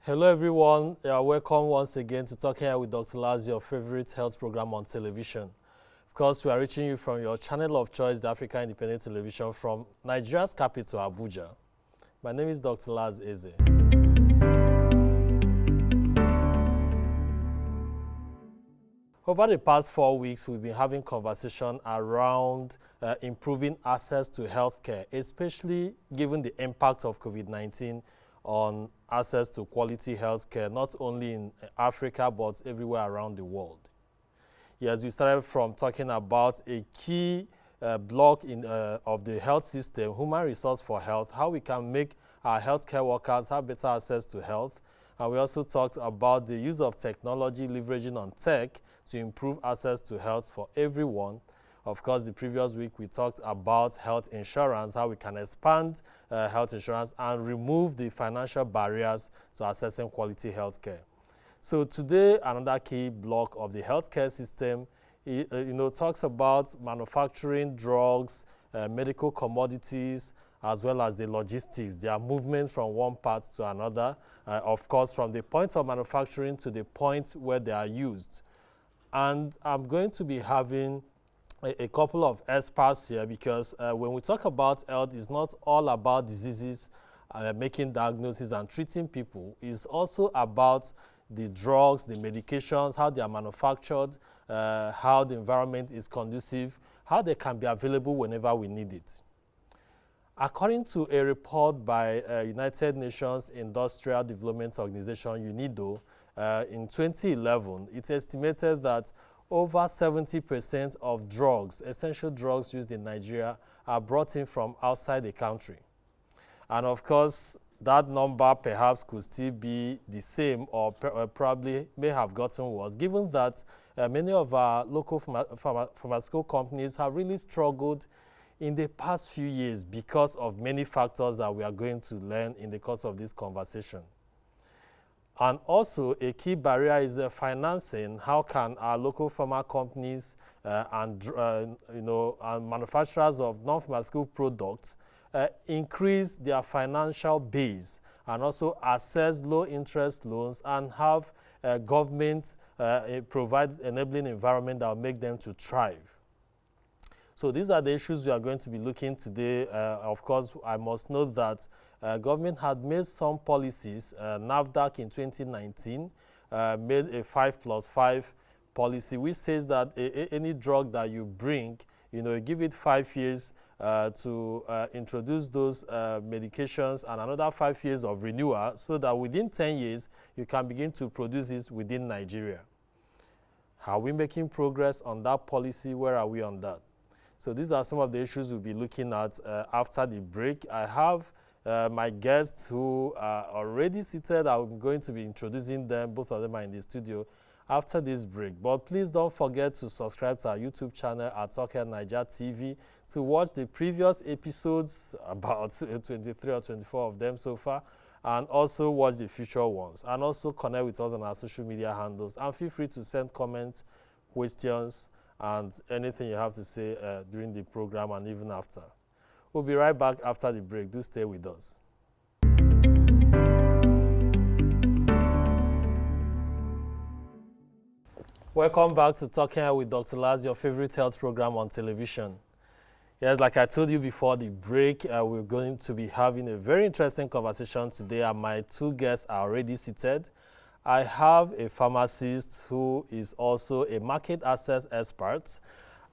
Hello everyone, welcome once again to Talking Health with Dr. Laz, your favorite health program on television. Of course, we are reaching you from your channel of choice, the Africa Independent Television from Nigeria's capital, Abuja. My name is Dr. Laz Eze. Over the past 4 weeks, we've been having conversation around improving access to healthcare, especially given the impact of COVID-19 on access to quality healthcare, not only in Africa, but everywhere around the world. Yes, we started from talking about a key block of the health system, human resource for health, how we can make our healthcare workers have better access to health. And we also talked about the use of technology, leveraging on tech to improve access to health for everyone. Of course, the previous week we talked about health insurance, how we can expand health insurance and remove the financial barriers to accessing quality healthcare. So today, another key block of the healthcare system, talks about manufacturing drugs, medical commodities, as well as the logistics, their movement from one part to another, of course, from the point of manufacturing to the point where they are used. And I'm going to be having a couple of experts here because when we talk about health, it's not all about diseases, making diagnoses and treating people. It's also about the drugs, the medications, how they are manufactured, how the environment is conducive, how they can be available whenever we need it. According to a report by United Nations Industrial Development Organization, UNIDO, in 2011, it estimated that over 70% of drugs, essential drugs used in Nigeria, are brought in from outside the country. And of course, that number perhaps could still be the same or probably may have gotten worse, given that many of our local pharmaceutical companies have really struggled in the past few years because of many factors that we are going to learn in the course of this conversation. And also, a key barrier is the financing. How can our local pharma companies and manufacturers of non-pharmaceutical products increase their financial base and also access low-interest loans and have government provide enabling environment that will make them to thrive? So these are the issues we are going to be looking today. Of course, I must note that government had made some policies. NAFDAC in 2019 made a 5+5 policy, which says that any drug that you bring, you give it 5 years to introduce those medications and another 5 years of renewal, so that within 10 years, you can begin to produce it within Nigeria. Are we making progress on that policy? Where are we on that? So these are some of the issues we'll be looking at after the break. I have my guests who are already seated. I'm going to be introducing them. Both of them are in the studio after this break. But please don't forget to subscribe to our YouTube channel at Talking Niger TV to watch the previous episodes, about 23 or 24 of them so far, and also watch the future ones. And also connect with us on our social media handles. And feel free to send comments, questions, and anything you have to say during the program and even after. We'll be right back after the break. Do stay with us. Welcome back to Talking Health with Dr. Laz, your favorite health program on television. Yes, like I told you before the break, we're going to be having a very interesting conversation today, and my two guests are already seated. I have a pharmacist who is also a market access expert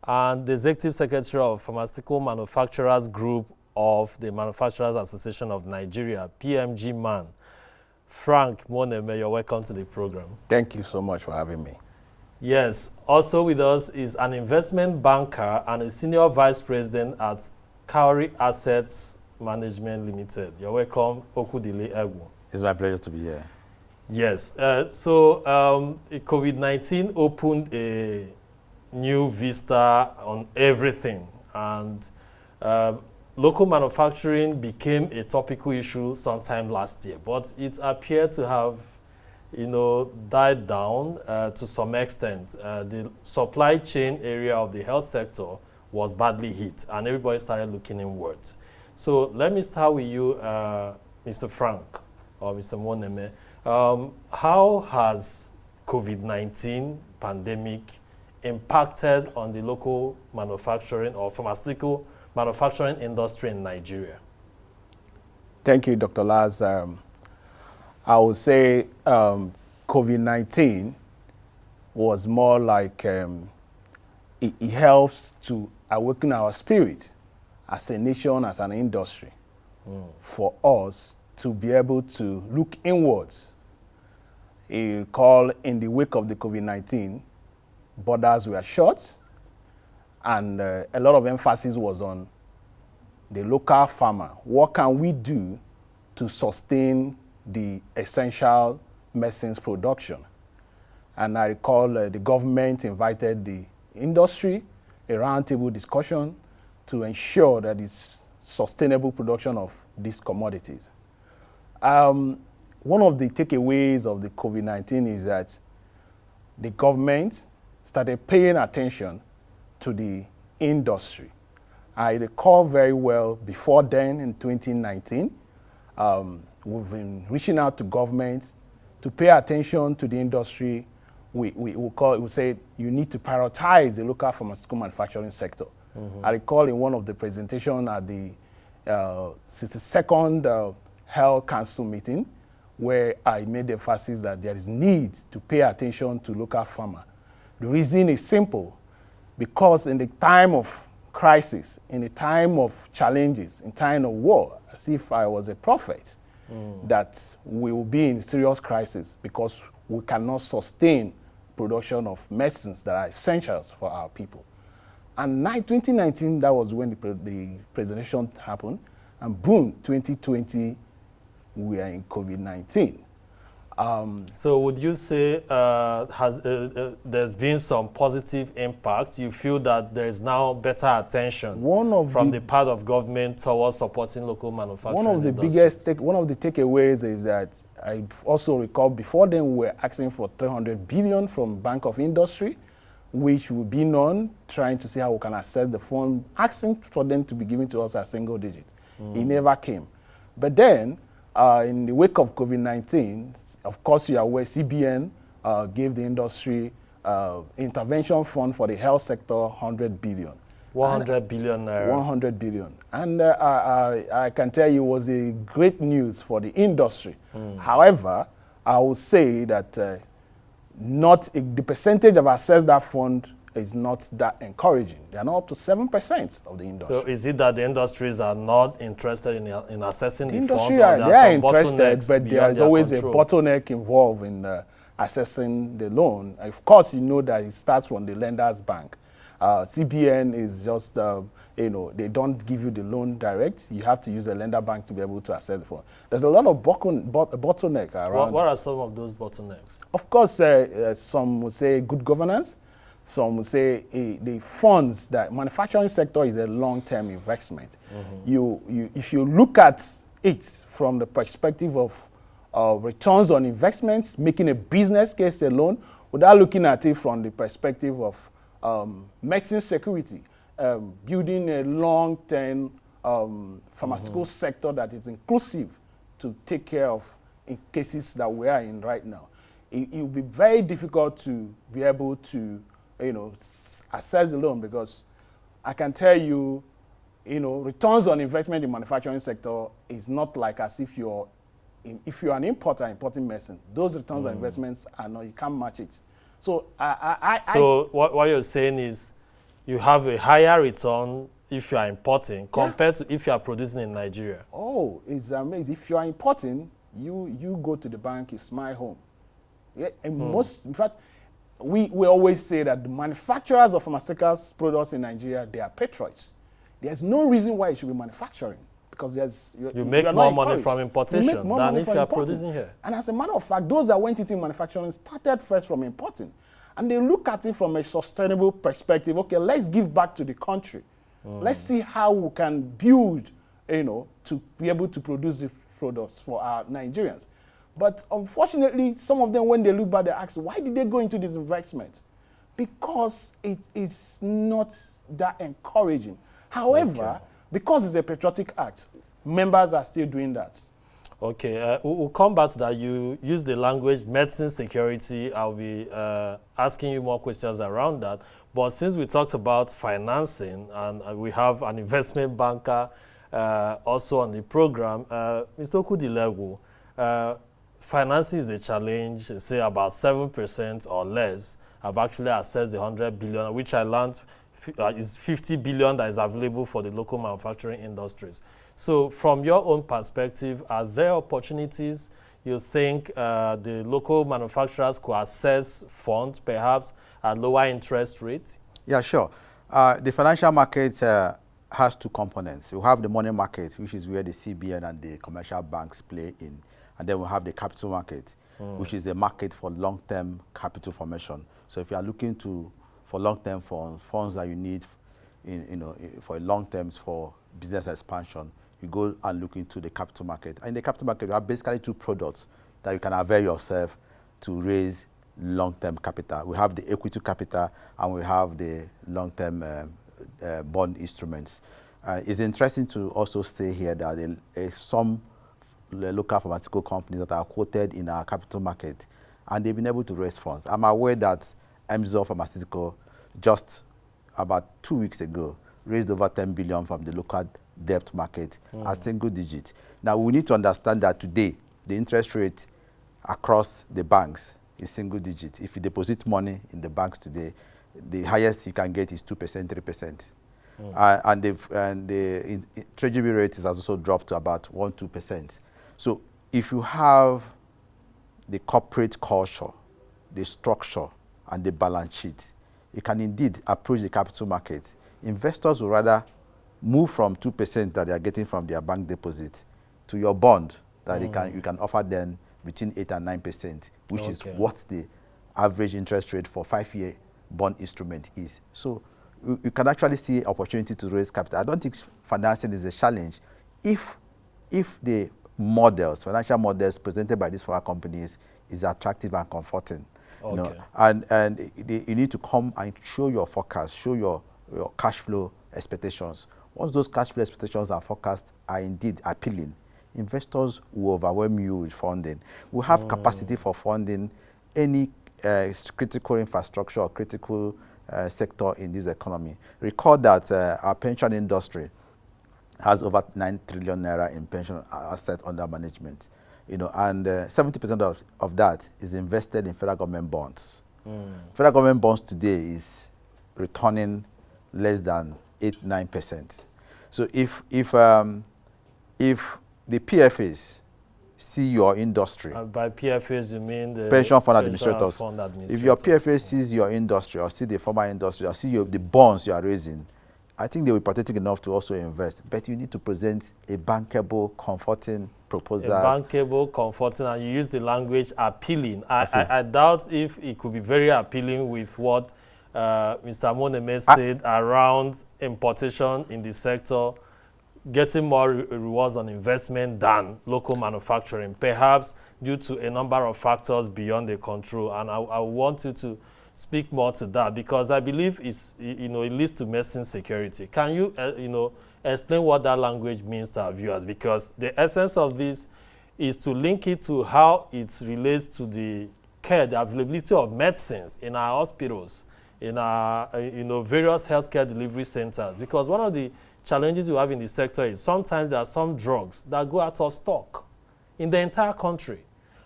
and the Executive Secretary of Pharmaceutical Manufacturers Group of the Manufacturers Association of Nigeria, PMG-MAN. Frank Muoneme, you're welcome to the program. Thank you so much for having me. Yes, also with us is an investment banker and a Senior Vice President at Cowry Assets Management Limited. You're welcome, Okwudili Egwu. It's my pleasure to be here. Yes, COVID-19 opened a new vista on everything, and local manufacturing became a topical issue sometime last year, but it appeared to have died down to some extent. The supply chain area of the health sector was badly hit, and everybody started looking inwards. So let me start with you, Mr. Frank or Mr. Muoneme. How has COVID-19 pandemic impacted on the local manufacturing or pharmaceutical manufacturing industry in Nigeria? Thank you, Dr. Laz. I would say COVID-19 was more like it helps to awaken our spirit as a nation, as an industry, for us to be able to look inwards. You recall in the wake of the COVID-19, borders were shut, and a lot of emphasis was on the local farmer. What can we do to sustain the essential medicines production? And I recall the government invited the industry, a roundtable discussion to ensure that it's sustainable production of these commodities. One of the takeaways of the COVID-19 is that the government started paying attention to the industry. I recall very well before then in 2019, we've been reaching out to government to pay attention to the industry. We say you need to prioritize the local pharmaceutical manufacturing sector. I recall in one of the presentations at the 62nd Health Council meeting, where I made the emphasis that there is need to pay attention to local farmer. The reason is simple, because in the time of crisis, in the time of challenges, in time of war, as if I was a prophet, that we will be in serious crisis because we cannot sustain production of medicines that are essentials for our people. And 2019, that was when the presentation happened, and boom, 2020, we are in COVID-19. So would you say there's been some positive impact? You feel that there is now better attention from the part of government towards supporting local manufacturing? One of the takeaways is that I also recall before then we were asking for 300 billion from Bank of Industry, which we've been on trying to see how we can access the fund, asking for them to be given to us as single digit. It never came. But then, in the wake of COVID-19, of course, you are aware, CBN gave the industry intervention fund for the health sector, 100 billion. 100 billion naira. 100 billion. And I can tell you it was a great news for the industry. However, I would say that the percentage of access that fund is not that encouraging. They are not up to 7% of the industry. So is it that the industries are not interested in accessing the industry funds? They are interested, but there is always a bottleneck involved in accessing the loan. Of course, you know that it starts from the lender's bank. CBN is just, they don't give you the loan direct. You have to use a lender bank to be able to access the fund. There's a lot of bottleneck around. What are some of those bottlenecks? Of course, some would say good governance. Some would say the funds, that manufacturing sector is a long-term investment. If you look at it from the perspective of returns on investments, making a business case alone, without looking at it from the perspective of medicine security, building a long-term pharmaceutical sector that is inclusive to take care of in cases that we are in right now. It will be very difficult to be able to assess the loan, because I can tell you, returns on investment in manufacturing sector is not like as if you're an importer importing medicine. Those returns on investments are not, you can't match it. So what you're saying is you have a higher return if you are importing compared to if you are producing in Nigeria. Oh, it's amazing. If you are importing, you go to the bank, you smile home. Yeah, and in fact, we always say that the manufacturers of pharmaceutical products in Nigeria, they are patriots. There's no reason why you should be manufacturing, because you make more money from importation than if you are producing here. And as a matter of fact, those that went into manufacturing started first from importing. And they look at it from a sustainable perspective. Okay, let's give back to the country. Let's see how we can build, to be able to produce the products for our Nigerians. But unfortunately, some of them, when they look back, they ask, why did they go into this investment? Because it is not that encouraging. However, because it's a patriotic act, members are still doing that. Okay, we'll come back to that. You use the language medicine security. I'll be asking you more questions around that. But since we talked about financing and we have an investment banker also on the program, Mr. Okwudili Egwu, financing is a challenge. Say about 7% or less have actually accessed the 100 billion, which I learned is 50 billion that is available for the local manufacturing industries. So from your own perspective, are there opportunities you think the local manufacturers could access funds perhaps at lower interest rates? Yeah, sure. The financial market has two components. You have the money market, which is where the CBN and the commercial banks play in. And then we have the capital market, which is a market for long-term capital formation. So if you are looking for long-term funds that you need for long terms for business expansion, you go and look into the capital market. And in the capital market, you have basically two products that you can avail yourself to raise long-term capital. We have the equity capital and we have the long-term bond instruments. It's interesting to also say here that some local pharmaceutical companies that are quoted in our capital market, and they've been able to raise funds. I'm aware that Pharmaceutical just about 2 weeks ago raised over 10 billion from the local debt market at single digit. Now we need to understand that today the interest rate across the banks is single digit. If you deposit money in the banks today, the highest you can get is 2%, 3%. And the treasury rate has also dropped to about 1-2%. So if you have the corporate culture, the structure, and the balance sheet, you can indeed approach the capital market. Investors will rather move from 2% that they are getting from their bank deposit to your bond that you can offer them between 8 and 9%, which is what the average interest rate for 5-year bond instrument is. So you can actually see opportunity to raise capital. I don't think financing is a challenge if the financial models presented by these foreign companies is attractive and comforting. And you need to come and show your forecast, show your cash flow expectations. Once those cash flow expectations and forecasts are indeed appealing, investors will overwhelm you with funding. We have capacity for funding any critical infrastructure or critical sector in this economy. Recall that our pension industry has over 9 trillion naira in pension assets under management. And 70% of that is invested in federal government bonds. Federal government bonds today is returning less than 8-9%. So if the PFAs see your industry, by PFAs you mean the pension fund administrators. If your PFA sees your industry or see the former industry or see the bonds you are raising, I think they will be pathetic enough to also invest. But you need to present a bankable, comforting proposal. A bankable, comforting, and you use the language appealing. I doubt if it could be very appealing with what Mr. Muoneme said around importation in the sector, getting more rewards on investment than local manufacturing, perhaps due to a number of factors beyond the control. And I want you to speak more to that, because I believe it leads to medicine security. Can you explain what that language means to our viewers? Because the essence of this is to link it to how it relates to the care, the availability of medicines in our hospitals, in our various healthcare delivery centers. Because one of the challenges we have in the sector is sometimes there are some drugs that go out of stock in the entire country.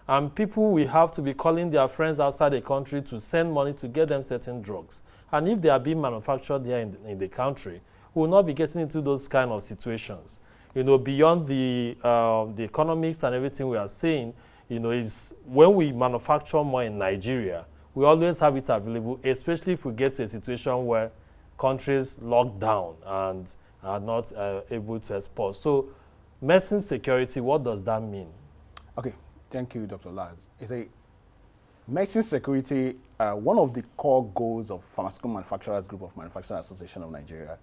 And people will have to be calling their friends outside the country to send money to get them certain drugs. And if they are being manufactured here in the country, we will not be getting into those kind of situations. Beyond the economics and everything we are saying, is when we manufacture more in Nigeria, we always have it available, especially if we get to a situation where countries lock down and are not able to export. So medicine security, what does that mean? Okay. Thank you, Dr. Laz. Medicine security, one of the core goals of Pharmaceutical Manufacturers Group of Manufacturers Association of Nigeria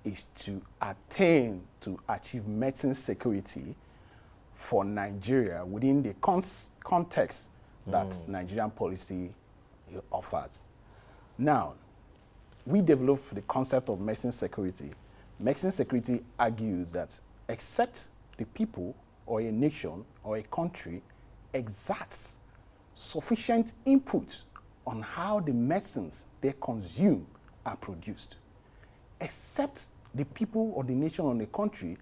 is to achieve medicine security for Nigeria within the context that Nigerian policy offers. Now, we developed the concept of medicine security. Medicine security argues that except the people or a nation or a country exacts sufficient input on how the medicines they consume are produced, except the people or the nation or the country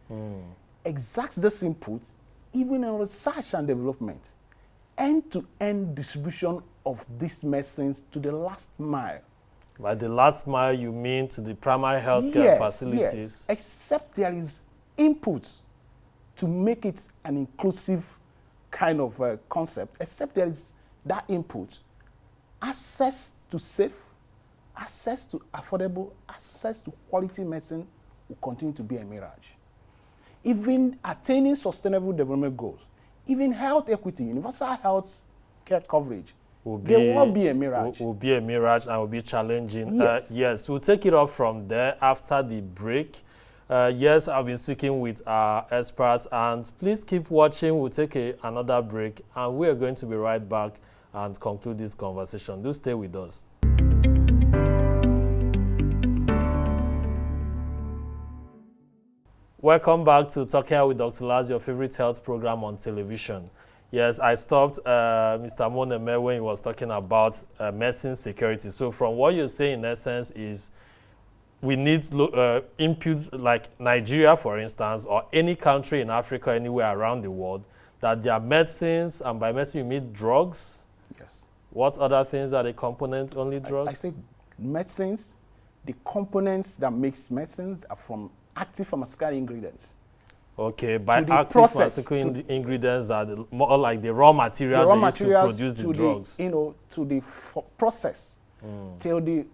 exacts this input even in research and development, end-to-end distribution of these medicines to the last mile. By the last mile, you mean to the primary healthcare facilities? Yes, except there is input to make it an inclusive kind of concept, except there is that input, access to safe, access to affordable, access to quality medicine will continue to be a mirage. Even attaining sustainable development goals, even health equity, universal health care coverage, there will be a mirage. Will be a mirage and will be challenging. Yes. Yes, we'll take it up from there after the break. Yes, I'll be speaking with our experts, and please keep watching. We'll take another break, and we are going to be right back and conclude this conversation. Do stay with us. Welcome back to Talking Health with Dr. Laz, your favorite health program on television. Yes, I stopped Mr. Muoneme when he was talking about medicine security. So from what you're saying, in essence, is we need inputs like Nigeria, for instance, or any country in Africa, anywhere around the world, that their medicines, and by medicine you mean drugs? Yes. What other things are the components, only drugs? I say medicines, the components that makes medicines are from active pharmaceutical ingredients. Okay, by the active process, pharmaceutical ingredients are more like the raw materials they used to produce the drugs. To the process, till the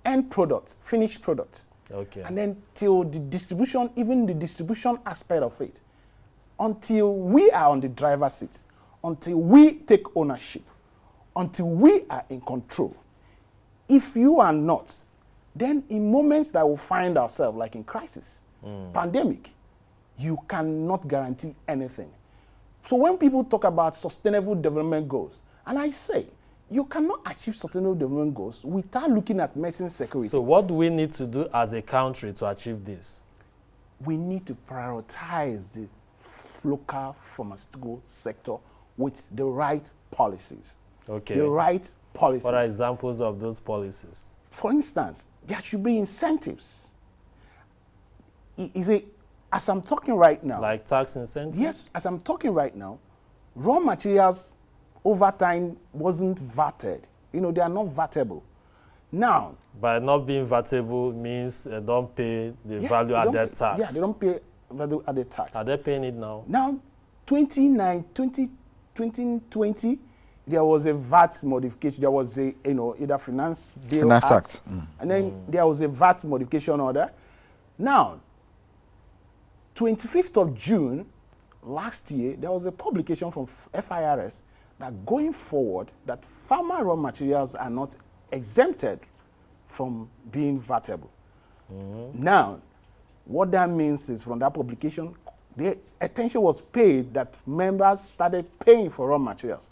end product, finished product. Okay. And then till the distribution, even the distribution aspect of it, until we are on the driver's seat, until we take ownership, until we are in control. If you are not, then in moments that we'll find ourselves, like in crisis, pandemic, you cannot guarantee anything. So when people talk about sustainable development goals, and I say, you cannot achieve sustainable development goals without looking at medicine security. So what do we need to do as a country to achieve this? We need to prioritize the local pharmaceutical sector with the right policies. Okay. The right policies. What are examples of those policies? For instance, there should be incentives. As I'm talking right now. Like tax incentives? Yes, as I'm talking right now, raw materials over time wasn't VATed. They are not VATable. Now. By not being VATable means they don't pay the value added tax. Yeah, they don't pay value added tax. Are they paying it now? Now, 2020, there was a VAT modification. There was a, either Finance Bill Act. And then there was a VAT modification order. Now, 25th of June last year, there was a publication from FIRS that going forward, that pharma raw materials are not exempted from being VATable. Now, what that means is from that publication, the attention was paid that members started paying for raw materials.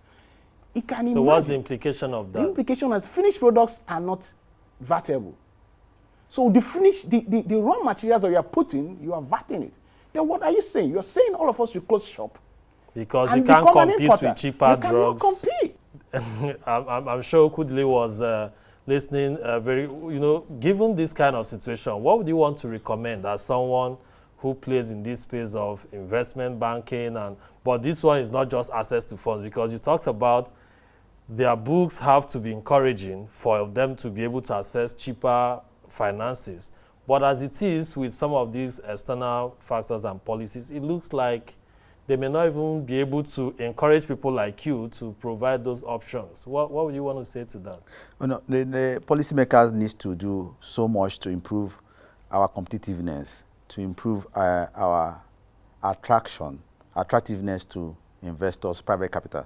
So what's the implication of that? The implication is finished products are not VATable. So the raw materials that you are putting, you are VATing it. Then what are you saying? You're saying all of us should close shop. Because you can't compete with cheaper drugs. You cannot compete. I'm sure Okwudili was listening given this kind of situation, what would you want to recommend as someone who plays in this space of investment banking? But this one is not just access to funds, because you talked about their books have to be encouraging for them to be able to access cheaper finances. But as it is with some of these external factors and policies, it looks like they may not even be able to encourage people like you to provide those options. What would you want to say to that? The policymakers need to do so much to improve our competitiveness, to improve our attractiveness to investors, private capital.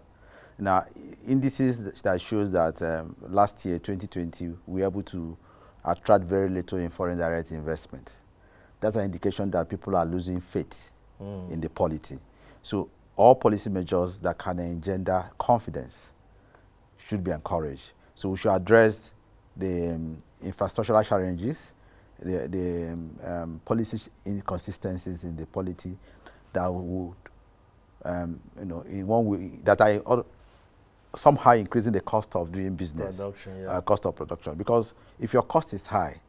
Now, indices that shows that last year, 2020, we were able to attract very little in foreign direct investment. That's an indication that people are losing faith in the polity. So all policy measures that can engender confidence should be encouraged. So we should address the infrastructural challenges, the policy inconsistencies in the polity that would in one way that are somehow increasing the cost of doing business, cost of production. Because if your cost is high,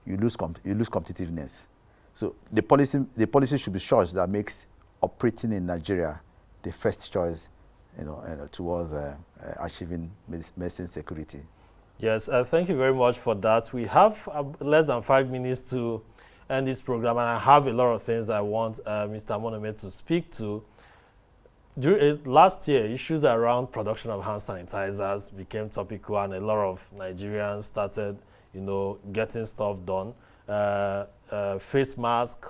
you lose competitiveness. So the policy should be such that makes operating in Nigeria the first choice, towards achieving medicine security. Yes, thank you very much for that. We have less than 5 minutes to end this program, and I have a lot of things I want Mr. Muoneme to speak to. Last year, issues around production of hand sanitizers became topical, and a lot of Nigerians started, getting stuff done. Face mask,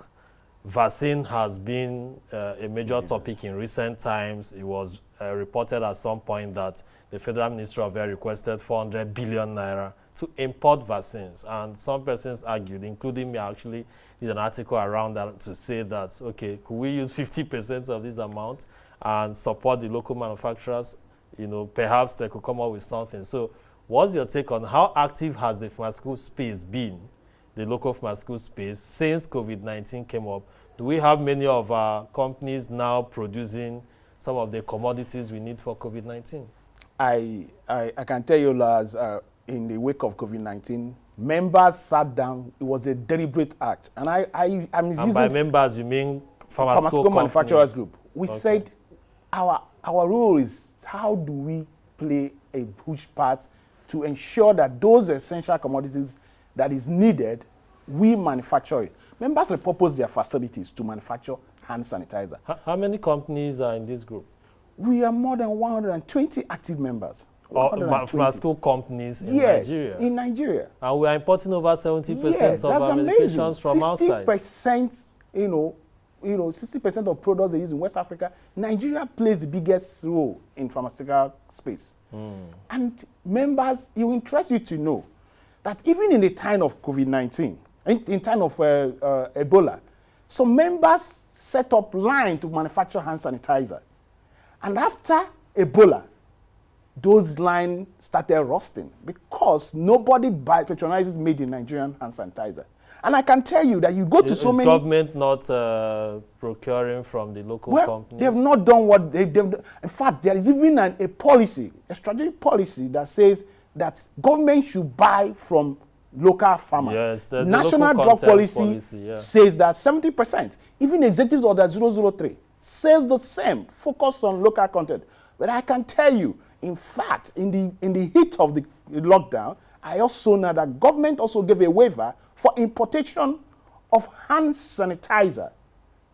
vaccine has been a major topic in recent times. It was reported at some point that the Federal Ministry of Health requested 400 billion naira to import vaccines. And some persons argued, including me, actually did an article around that to say that, okay, could we use 50% of this amount and support the local manufacturers? Perhaps they could come up with something. So what's your take on how active has the pharmaceutical space been, the local pharmaceutical space, since COVID-19 came up? Do we have many of our companies now producing some of the commodities we need for COVID-19? I can tell you, Laz, in the wake of COVID-19, members sat down. It was a deliberate act. And I'm using... And by members, you mean pharmaceutical manufacturers group. We said our role is how do we play a huge part to ensure that those essential commodities that is needed, we manufacture it. Members repurpose their facilities to manufacture hand sanitizer. How many companies are in this group? We are more than 120 active members. Pharmaceutical companies in Nigeria? In Nigeria. And we are importing over 70% of our medications from outside. 60%, 60% of products they use in West Africa. Nigeria plays the biggest role in pharmaceutical space. And members, it will interest you to know that even in the time of COVID-19, in time of Ebola, some members set up line to manufacture hand sanitizer. And after Ebola, those lines started rusting because nobody patronizes made in Nigerian hand sanitizer. And I can tell you that you go to so many... Is government not procuring from the local companies? They have not done what they've done. In fact, there is even a policy, a strategic policy that says that government should buy from local farmers. Yes, there's National Drug Policy says that 70%, even Executive Order 003, says the same, focus on local content. But I can tell you, in fact, in the heat of the lockdown, I also know that government also gave a waiver for importation of hand sanitizer.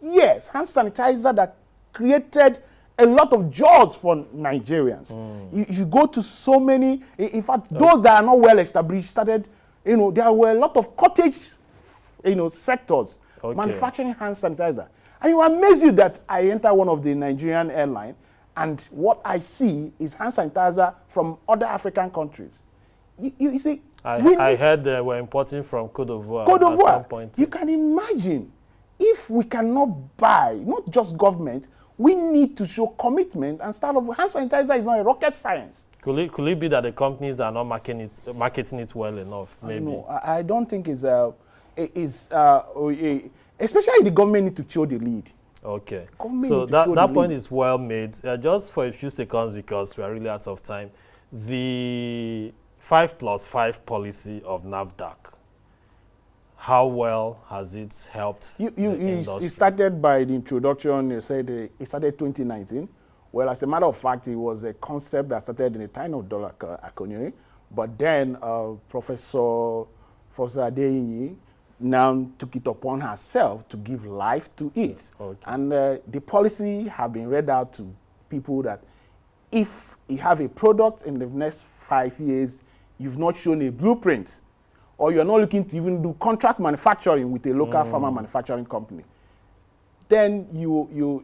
Yes, hand sanitizer that created a lot of jobs for Nigerians. If you go to so many, in fact, those that are not well established started, there were a lot of cottage, sectors manufacturing hand sanitizer. And it will amaze you that I enter one of the Nigerian airlines, and what I see is hand sanitizer from other African countries. You see, I heard they were importing from Côte d'Ivoire at some point. You can imagine if we cannot buy, not just government, we need to show commitment and start off. Hand sanitizer is not a rocket science. Could it be that the companies are not marketing it well enough? Maybe. No, I don't think especially the government need to show the lead. Okay. So that point is well made. Just for a few seconds, because we are really out of time, the 5+5 policy of NAFDAC, how well has it helped the industry? It started by the introduction. You said it started 2019. Well, as a matter of fact, it was a concept that started in the time of Dollar Akonyere. But then Professor Adeyinyi now took it upon herself to give life to it. And the policy have been read out to people that if you have a product in the next 5 years, you've not shown a blueprint, or you're not looking to even do contract manufacturing with a local pharma manufacturing company, then you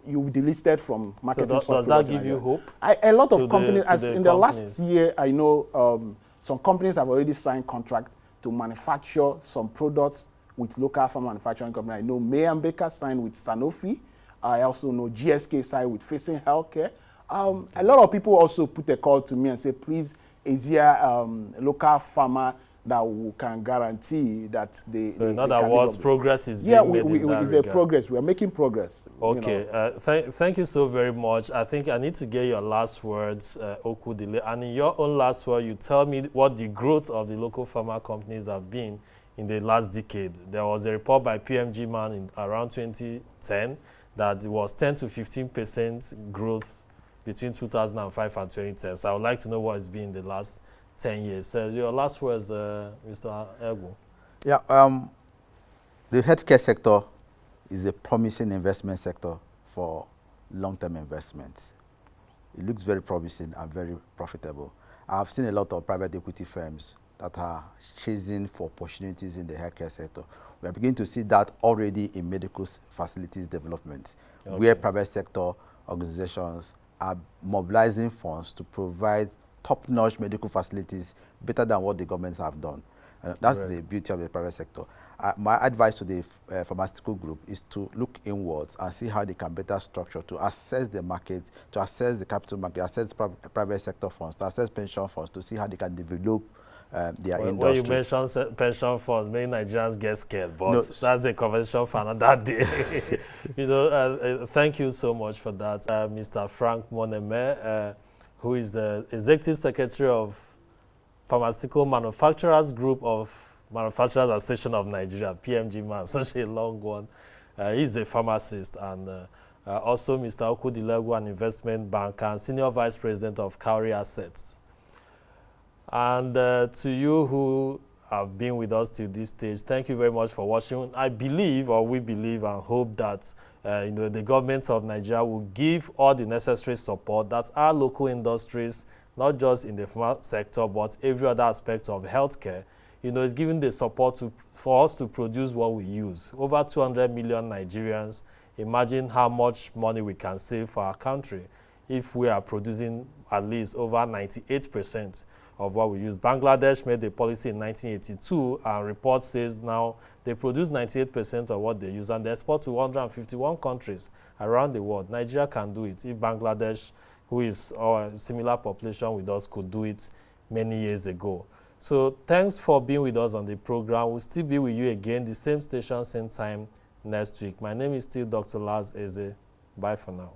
will be delisted from marketing. So does that give you hope? A lot of companies, in the last year, I know some companies have already signed contract to manufacture some products with local pharma manufacturing company. I know May & Baker signed with Sanofi. I also know GSK signed with Facing Healthcare. A lot of people also put a call to me and say, please, is here local pharma that we can guarantee that they. So in other words, progress is being made in that it's regard. a progress. We are making progress. Okay, you know. Thank you so very much. I think I need to get your last words, Okwudili. And in your own last word, you tell me what the growth of the local pharma companies have been in the last decade. There was a report by PMG-MAN in around 2010 that it was 10 to 15% growth between 2005 and 2010. So I would like to know what has been in the last 10 years. So your last words, Mr. Egwu. Yeah, the healthcare sector is a promising investment sector for long-term investments. It looks very promising and very profitable. I've seen a lot of private equity firms that are chasing for opportunities in the healthcare sector. We are beginning to see that already in medical facilities development, where private sector organizations are mobilizing funds to provide top-notch medical facilities better than what the governments have done. That's the beauty of the private sector. My advice to the pharmaceutical group is to look inwards and see how they can better structure to assess the market, to assess the capital market, assess private sector funds, to assess pension funds, to see how they can develop their industry. When you mention pension funds, many Nigerians get scared, but that's a conversation for another day. You know, thank you so much for that, Mr. Frank Muoneme, who is the Executive Secretary of Pharmaceutical Manufacturers Group of Manufacturers Association of Nigeria, PMG-MAN, such a long one. He's a pharmacist, and also Mr. Okwudili Egwu, an investment banker and Senior Vice President of Cowry Assets. And to you who have been with us till this stage, thank you very much for watching. I believe, or we believe and hope that you know, the government of Nigeria will give all the necessary support that our local industries, not just in the pharma sector, but every other aspect of healthcare, you know, is giving the support for us to produce what we use. Over 200 million Nigerians. Imagine how much money we can save for our country if we are producing at least over 98% of what we use. Bangladesh made the policy in 1982, and report says now they produce 98% of what they use, and they export to 151 countries around the world. Nigeria can do it if Bangladesh, who is a similar population with us, could do it many years ago. So thanks for being with us on the program. We'll still be with you again, the same station, same time next week. My name is still Dr. Laz. Bye for now.